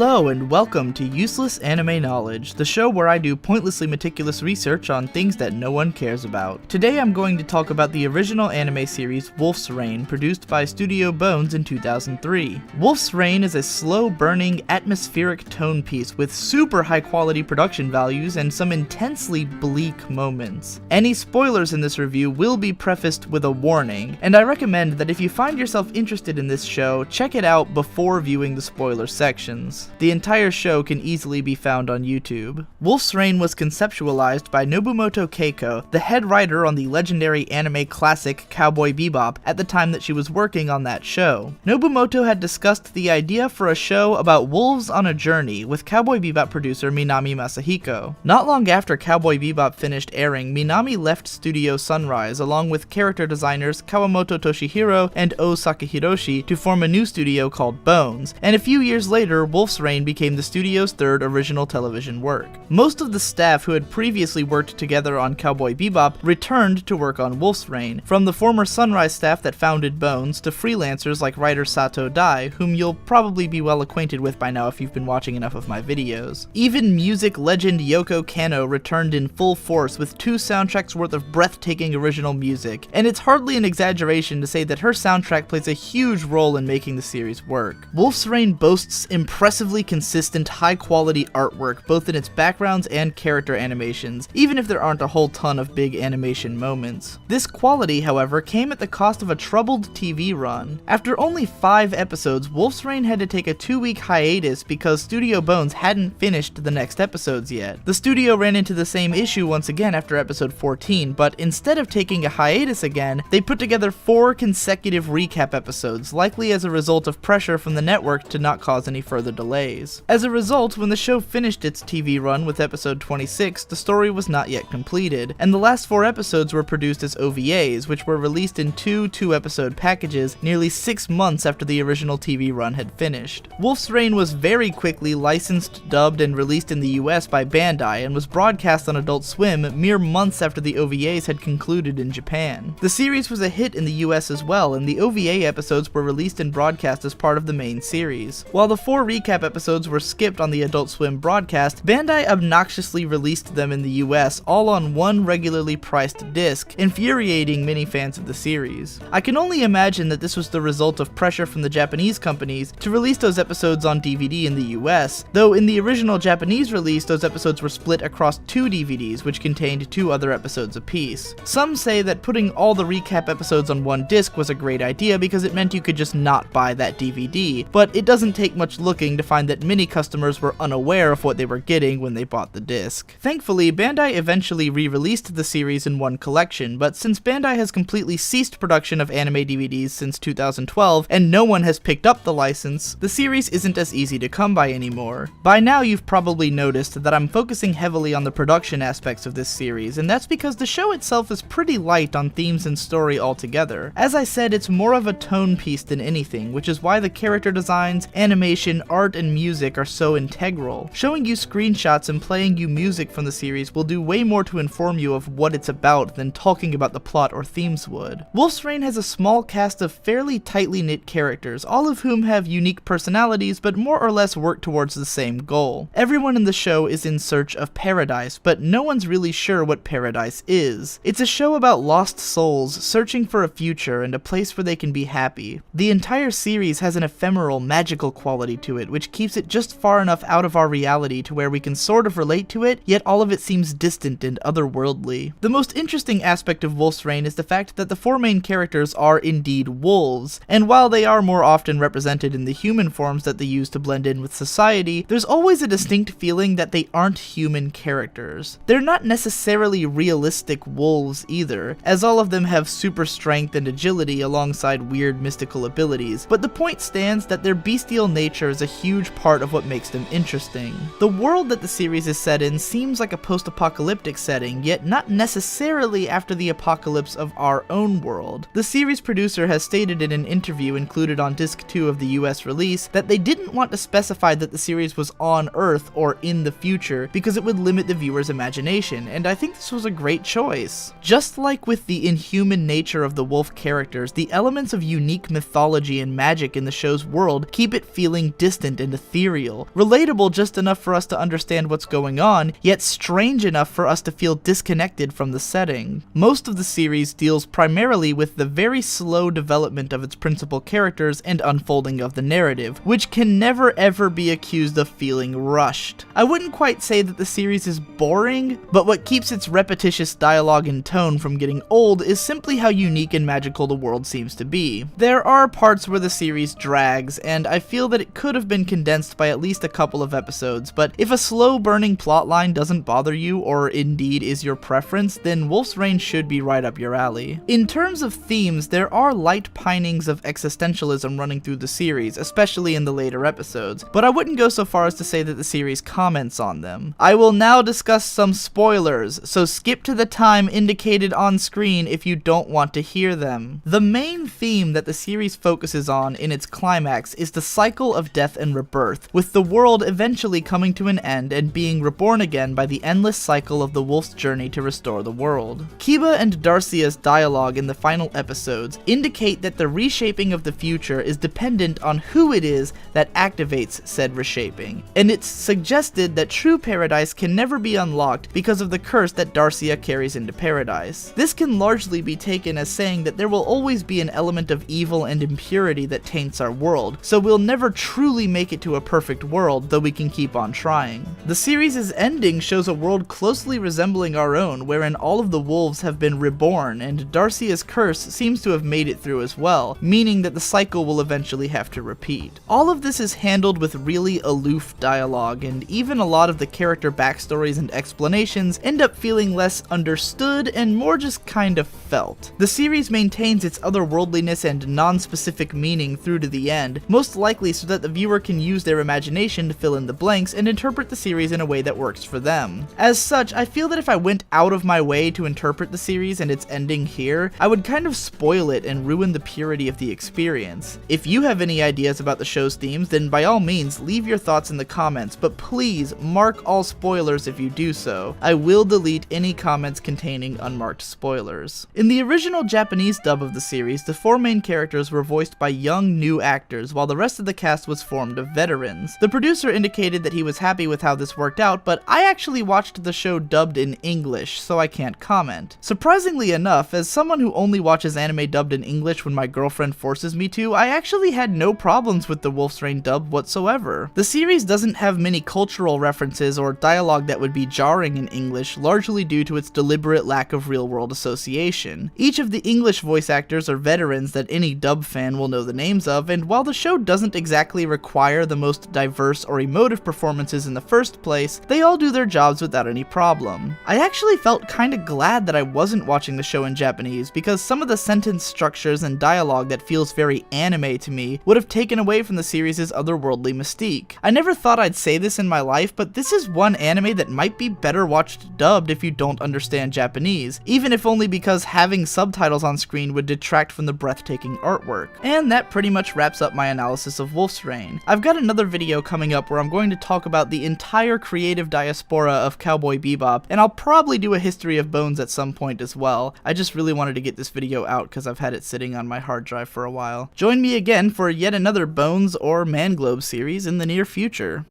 Hello and welcome to Useless Anime Knowledge, the show where I do pointlessly meticulous research on things that no one cares about. Today I'm going to talk about the original anime series Wolf's Rain, produced by Studio Bones in 2003. Wolf's Rain is a slow-burning, atmospheric tone piece with super high-quality production values and some intensely bleak moments. Any spoilers in this review will be prefaced with a warning, and I recommend that if you find yourself interested in this show, check it out before viewing the spoiler sections. The entire show can easily be found on YouTube. Wolf's Rain was conceptualized by Nobumoto Keiko, the head writer on the legendary anime classic Cowboy Bebop, at the time that she was working on that show. Nobumoto had discussed the idea for a show about wolves on a journey with Cowboy Bebop producer Minami Masahiko. Not long after Cowboy Bebop finished airing, Minami left Studio Sunrise along with character designers Kawamoto Toshihiro and O Sakahiroshi to form a new studio called Bones, and a few years later, Wolf's Rain became the studio's third original television work. Most of the staff who had previously worked together on Cowboy Bebop returned to work on Wolf's Rain, from the former Sunrise staff that founded Bones to freelancers like writer Sato Dai, whom you'll probably be well acquainted with by now if you've been watching enough of my videos. Even music legend Yoko Kanno returned in full force with 2 soundtracks worth of breathtaking original music, and it's hardly an exaggeration to say that her soundtrack plays a huge role in making the series work. Wolf's Rain boasts impressively consistent, high-quality artwork, both in its backgrounds and character animations, even if there aren't a whole ton of big animation moments. This quality, however, came at the cost of a troubled TV run. After only 5 episodes, Wolf's Rain had to take a 2-week hiatus because Studio Bones hadn't finished the next episodes yet. The studio ran into the same issue once again after episode 14, but instead of taking a hiatus again, they put together 4 consecutive recap episodes, likely as a result of pressure from the network to not cause any further delays. As a result, when the show finished its TV run with episode 26, the story was not yet completed, and the last 4 episodes were produced as OVAs, which were released in 2 2-episode packages nearly 6 months after the original TV run had finished. Wolf's Rain was very quickly licensed, dubbed, and released in the US by Bandai, and was broadcast on Adult Swim mere months after the OVAs had concluded in Japan. The series was a hit in the US as well, and the OVA episodes were released and broadcast as part of the main series. While the 4 recap episodes were skipped on the Adult Swim broadcast, Bandai obnoxiously released them in the US all on one regularly priced disc, infuriating many fans of the series. I can only imagine that this was the result of pressure from the Japanese companies to release those episodes on DVD in the US, though in the original Japanese release those episodes were split across 2 DVDs which contained 2 other episodes apiece. Some say that putting all the recap episodes on one disc was a great idea because it meant you could just not buy that DVD, but it doesn't take much looking to find that many customers were unaware of what they were getting when they bought the disc. Thankfully, Bandai eventually re-released the series in one collection, but since Bandai has completely ceased production of anime DVDs since 2012, and no one has picked up the license, the series isn't as easy to come by anymore. By now you've probably noticed that I'm focusing heavily on the production aspects of this series, and that's because the show itself is pretty light on themes and story altogether. As I said, it's more of a tone piece than anything, which is why the character designs, animation, art, and music are so integral. Showing you screenshots and playing you music from the series will do way more to inform you of what it's about than talking about the plot or themes would. Wolf's Rain has a small cast of fairly tightly knit characters, all of whom have unique personalities but more or less work towards the same goal. Everyone in the show is in search of paradise, but no one's really sure what paradise is. It's a show about lost souls searching for a future and a place where they can be happy. The entire series has an ephemeral, magical quality to it, which keeps it just far enough out of our reality to where we can sort of relate to it, yet all of it seems distant and otherworldly. The most interesting aspect of Wolf's Rain is the fact that the 4 main characters are indeed wolves, and while they are more often represented in the human forms that they use to blend in with society, there's always a distinct feeling that they aren't human characters. They're not necessarily realistic wolves either, as all of them have super strength and agility alongside weird mystical abilities, but the point stands that their bestial nature is a huge part of what makes them interesting. The world that the series is set in seems like a post-apocalyptic setting, yet not necessarily after the apocalypse of our own world. The series producer has stated in an interview included on disc 2 of the US release that they didn't want to specify that the series was on Earth or in the future because it would limit the viewer's imagination, and I think this was a great choice. Just like with the inhuman nature of the wolf characters, the elements of unique mythology and magic in the show's world keep it feeling distant and ethereal, relatable just enough for us to understand what's going on, yet strange enough for us to feel disconnected from the setting. Most of the series deals primarily with the very slow development of its principal characters and unfolding of the narrative, which can never ever be accused of feeling rushed. I wouldn't quite say that the series is boring, but what keeps its repetitious dialogue and tone from getting old is simply how unique and magical the world seems to be. There are parts where the series drags, and I feel that it could have been condensed by at least a couple of episodes, but if a slow burning plotline doesn't bother you, or indeed is your preference, then Wolf's Rain should be right up your alley. In terms of themes, there are light pinings of existentialism running through the series, especially in the later episodes, but I wouldn't go so far as to say that the series comments on them. I will now discuss some spoilers, so skip to the time indicated on screen if you don't want to hear them. The main theme that the series focuses on in its climax is the cycle of death and rebirth, with the world eventually coming to an end and being reborn again by the endless cycle of the wolf's journey to restore the world. Kiba and Darcia's dialogue in the final episodes indicate that the reshaping of the future is dependent on who it is that activates said reshaping, and it's suggested that true paradise can never be unlocked because of the curse that Darcia carries into paradise. This can largely be taken as saying that there will always be an element of evil and impurity that taints our world, so we'll never truly make it to a perfect world, though we can keep on trying. The series' ending shows a world closely resembling our own, wherein all of the wolves have been reborn, and Darcia's curse seems to have made it through as well, meaning that the cycle will eventually have to repeat. All of this is handled with really aloof dialogue, and even a lot of the character backstories and explanations end up feeling less understood and more just kind of felt. The series maintains its otherworldliness and non-specific meaning through to the end, most likely so that the viewer can use their imagination to fill in the blanks and interpret the series in a way that works for them. As such, I feel that if I went out of my way to interpret the series and its ending here, I would kind of spoil it and ruin the purity of the experience. If you have any ideas about the show's themes, then by all means leave your thoughts in the comments, but please mark all spoilers if you do so. I will delete any comments containing unmarked spoilers. In the original Japanese dub of the series, the four main characters were voiced by young new actors, while the rest of the cast was formed of veterans. The producer indicated that he was happy with how this worked out, but I actually watched the show dubbed in English, so I can't comment. Surprisingly enough, as someone who only watches anime dubbed in English when my girlfriend forces me to, I actually had no problems with the Wolf's Rain dub whatsoever. The series doesn't have many cultural references or dialogue that would be jarring in English, largely due to its deliberate lack of real-world association. Each of the English voice actors are veterans that any dub fan will know the names of, and while the show doesn't exactly require the most diverse or emotive performances in the first place, they all do their jobs without any problem. I actually felt kinda glad that I wasn't watching the show in Japanese, because some of the sentence structures and dialogue that feels very anime to me would have taken away from the series' otherworldly mystique. I never thought I'd say this in my life, but this is one anime that might be better watched dubbed if you don't understand Japanese, even if only because having subtitles on screen would detract from the breathtaking artwork. And that pretty much wraps up my analysis of Wolf's Rain. I've got another video coming up where I'm going to talk about the entire creative diaspora of Cowboy Bebop, and I'll probably do a history of Bones at some point as well. I just really wanted to get this video out because I've had it sitting on my hard drive for a while. Join me again for yet another Bones or Manglobe series in the near future.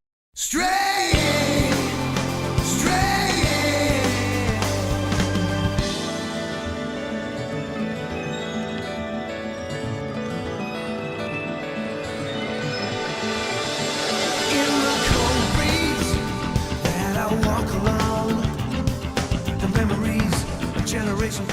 Generation